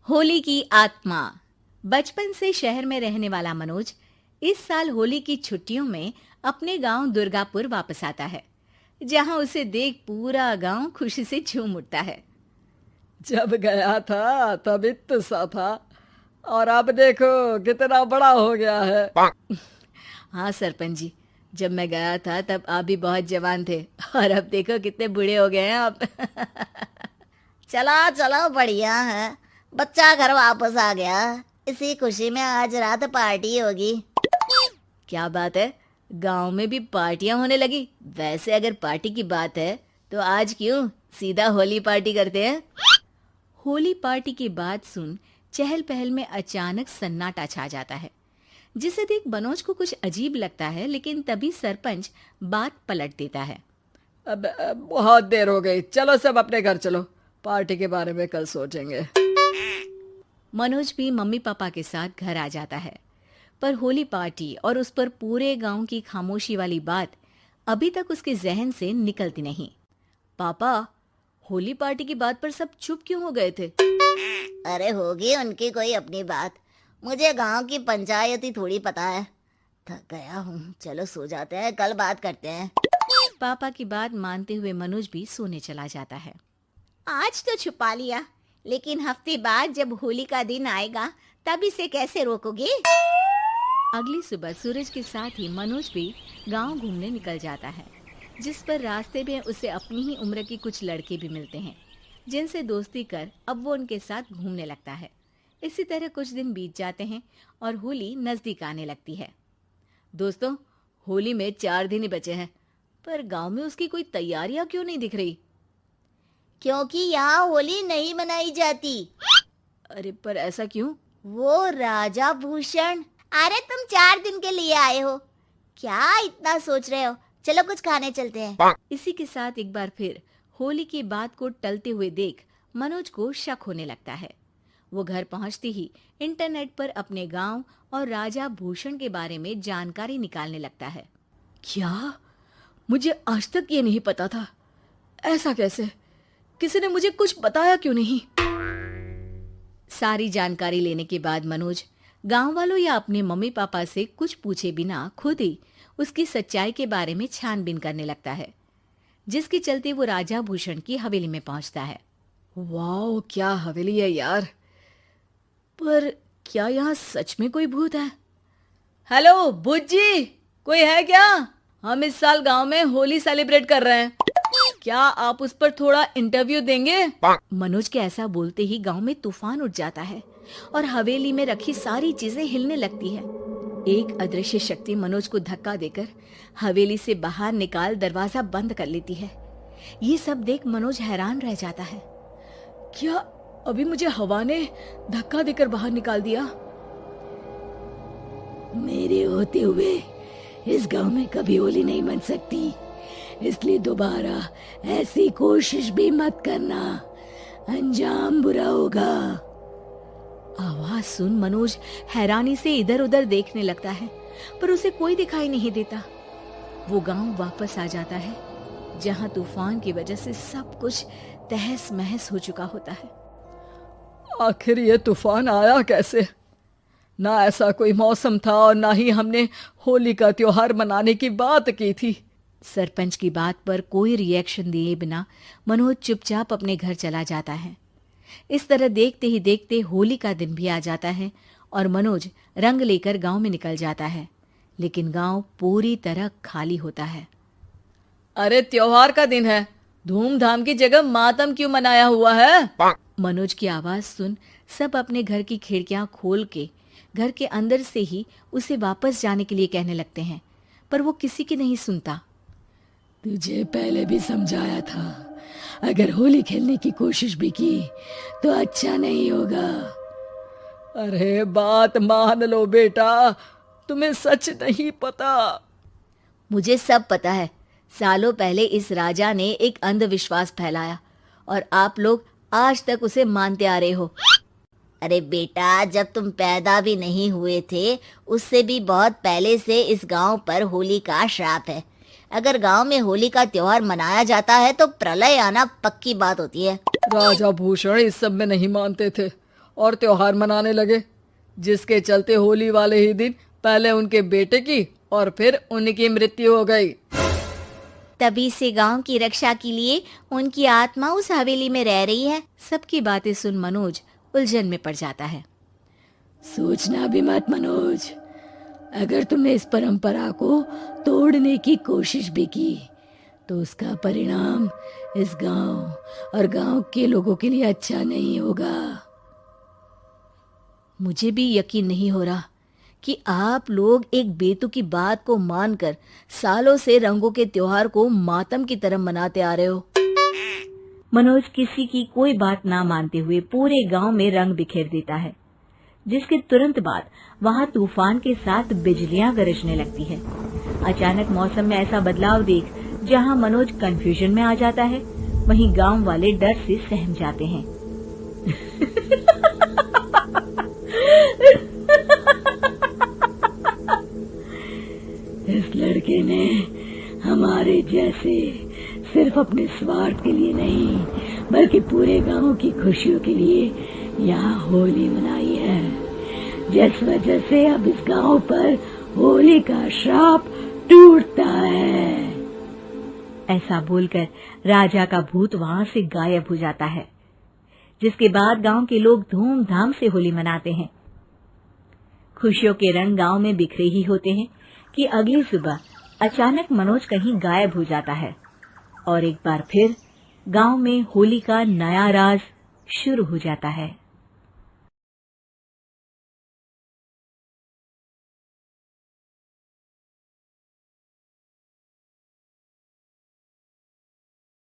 होली की आत्मा। बचपन से शहर में रहने वाला मनोज इस साल होली की छुट्टियों में अपने गांव दुर्गापुर वापस आता है, जहां उसे देख पूरा गांव खुशी से झूम उठता है। जब गया था तब इतना सा था और अब देखो कितना बड़ा हो गया है। हाँ सरपंच जी, जब मैं गया था तब आप भी बहुत जवान थे और अब देखो कितने बूढ़े हो गए हैं आप। चला चलो बढ़िया है। बच्चा घर वापस आ गया। इसी खुशी में आज रात पार्टी होगी। क्या बात है, गांव में भी पार्टियां होने लगी। वैसे अगर पार्टी की बात है तो आज क्यों सीधा होली पार्टी करते हैं। होली पार्टी की बात सुन चहल पहल में अचानक सन्नाटा छा जाता है, जिसे देख मनोज को कुछ अजीब लगता है। लेकिन तभी सरपंच बात पलट देता है। अब बहुत देर हो गई, चलो सब अपने घर चलो, पार्टी के बारे में कल सोचेंगे। मनोज भी मम्मी पापा के साथ घर आ जाता है, पर होली पार्टी और उस पर पूरे गांव की खामोशी वाली बात अभी तक उसके जहन से निकलती नहीं। पापा, होली पार्टी की बात पर सब चुप क्यों हो गए थे? अरे होगी उनकी कोई अपनी बात। मुझे गांव की पंचायत ही थोड़ी पता है। थक गया हूँ, चलो सो जाते हैं, कल बात करते हैं। पापा की बात मानते हुए मनोज भी सोने चला जाता है। आज तो छुपा लिया, लेकिन हफ्ते बाद जब होली का दिन आएगा तब इसे कैसे रोकोगे? अगली सुबह सूरज के साथ ही मनोज भी गांव घूमने निकल जाता है, जिस पर रास्ते में उसे अपनी ही उम्र के कुछ लड़के भी मिलते हैं, जिनसे दोस्ती कर अब वो उनके साथ घूमने लगता है। इसी तरह कुछ दिन बीत जाते हैं और होली नजदीक आने लगती है। दोस्तों, होली में 4 दिन ही बचे हैं, पर गांव में उसकी कोई तैयारियां क्यों नहीं दिख रही? क्योंकि यहाँ होली नहीं मनाई जाती। अरे पर ऐसा क्यों? वो राजा भूषण। अरे तुम 4 दिन के लिए आए हो, क्या इतना सोच रहे हो? चलो कुछ खाने चलते हैं। इसी के साथ एक बार फिर होली की बात को टलते हुए देख मनोज को शक होने लगता है। वो घर पहुंचते ही इंटरनेट पर अपने गांव और राजा भूषण के बारे में जानकारी निकालने लगता है। क्या? मुझे आज तक ये नहीं पता था। ऐसा कैसे? किसी ने मुझे कुछ बताया क्यों नहीं? सारी जानकारी लेने के बाद मनोज गांव वालों या अपने मम्मी पापा से कुछ पूछे बिना खुद ही उसकी सच्चाई के बारे में छानबीन करने लगता है, जिसके चलते वो राजा भूषण की हवेली में पहुंचता है। वाह, क्या हवेली है यार। पर क्या यहाँ सच में कोई भूत है? हेलो भूत जी, कोई है क्या? हम इस साल गांव में होली सेलिब्रेट कर रहे हैं, क्या आप उस पर थोड़ा इंटरव्यू देंगे? मनोज के ऐसा बोलते ही गांव में तूफान उठ जाता है और हवेली में रखी सारी चीजें हिलने लगती है। एक अदृश्य शक्ति मनोज को धक्का देकर हवेली से बाहर निकाल दरवाजा बंद कर लेती है। ये सब देख मनोज हैरान रह जाता है। क्या अभी मुझे हवा ने धक्का देकर बाहर निकाल दिया? मेरे होते हुए इस गांव में कभी होली नहीं मन सकती, इसलिए दोबारा ऐसी कोशिश भी मत करना, अंजाम बुरा होगा। आवाज सुन मनोज हैरानी से इधर उधर देखने लगता है, पर उसे कोई दिखाई नहीं देता। वो गांव वापस आ जाता है, जहां तूफान की वजह से सब कुछ तहस महस हो चुका होता है। आखिर ये तूफान आया कैसे? ना ऐसा कोई मौसम था और ना ही हमने होली का त्योहार मनाने की बात की थी। सरपंच की बात पर कोई रिएक्शन दिए बिना मनोज चुपचाप अपने घर चला जाता है। इस तरह देखते ही देखते होली का दिन भी आ जाता है और मनोज रंग लेकर गांव में निकल जाता है, लेकिन गांव पूरी तरह खाली होता है। अरे त्योहार का दिन है, धूमधाम की जगह मातम क्यों मनाया हुआ है? मनोज की आवाज सुन सब अपने घर की खिड़कियां खोल के घर के अंदर से ही उसे वापस जाने के लिए कहने लगते हैं, पर वो किसी की नहीं सुनता। तुझे पहले भी समझाया था, अगर होली खेलने की कोशिश भी की तो अच्छा नहीं होगा। अरे बात मान लो बेटा, तुम्हें सच नहीं पता। मुझे सब पता है। सालों पहले इस राजा ने एक अंधविश्वास फैलाया और आप लोग आज तक उसे मानते आ रहे हो। अरे बेटा, जब तुम पैदा भी नहीं हुए थे उससे भी बहुत पहले से इस गांव पर होली का श्राप है। अगर गांव में होली का त्योहार मनाया जाता है तो प्रलय आना पक्की बात होती है। राजा भूषण इस सब में नहीं मानते थे और त्योहार मनाने लगे, जिसके चलते होली वाले ही दिन पहले उनके बेटे की और फिर उनकी मृत्यु हो गई। तभी से गांव की रक्षा के लिए उनकी आत्मा उस हवेली में रह रही है। सबकी बातें सुन मनोज उलझन में पड़ जाता है। सोचना भी मत मनोज, अगर तुमने इस परंपरा को तोड़ने की कोशिश भी की तो उसका परिणाम इस गांव और गांव के लोगों के लिए अच्छा नहीं होगा। मुझे भी यकीन नहीं हो रहा कि आप लोग एक बेतुकी बात को मानकर सालों से रंगों के त्योहार को मातम की तरह मनाते आ रहे हो। मनोज किसी की कोई बात ना मानते हुए पूरे गांव में रंग बिखेर देता है, जिसके तुरंत बाद वहां तूफान के साथ बिजलियां गरजने लगती है। अचानक मौसम में ऐसा बदलाव देख जहां मनोज कंफ्यूजन में आ जाता है, वहीं गांव वाले डर से सहम जाते हैं। इस लड़के ने हमारे जैसे सिर्फ अपने स्वार्थ के लिए नहीं बल्कि पूरे गांव की खुशियों के लिए यहाँ होली मनाई है, जिस वजह से अब इस गांव पर होली का श्राप टूटता है। ऐसा बोलकर राजा का भूत वहां से गायब हो जाता है, जिसके बाद गांव के लोग धूमधाम से होली मनाते हैं। खुशियों के रंग गांव में बिखरे ही होते हैं कि अगली सुबह अचानक मनोज कहीं गायब हो जाता है और एक बार फिर गांव में होली का नया राज शुरू हो जाता है।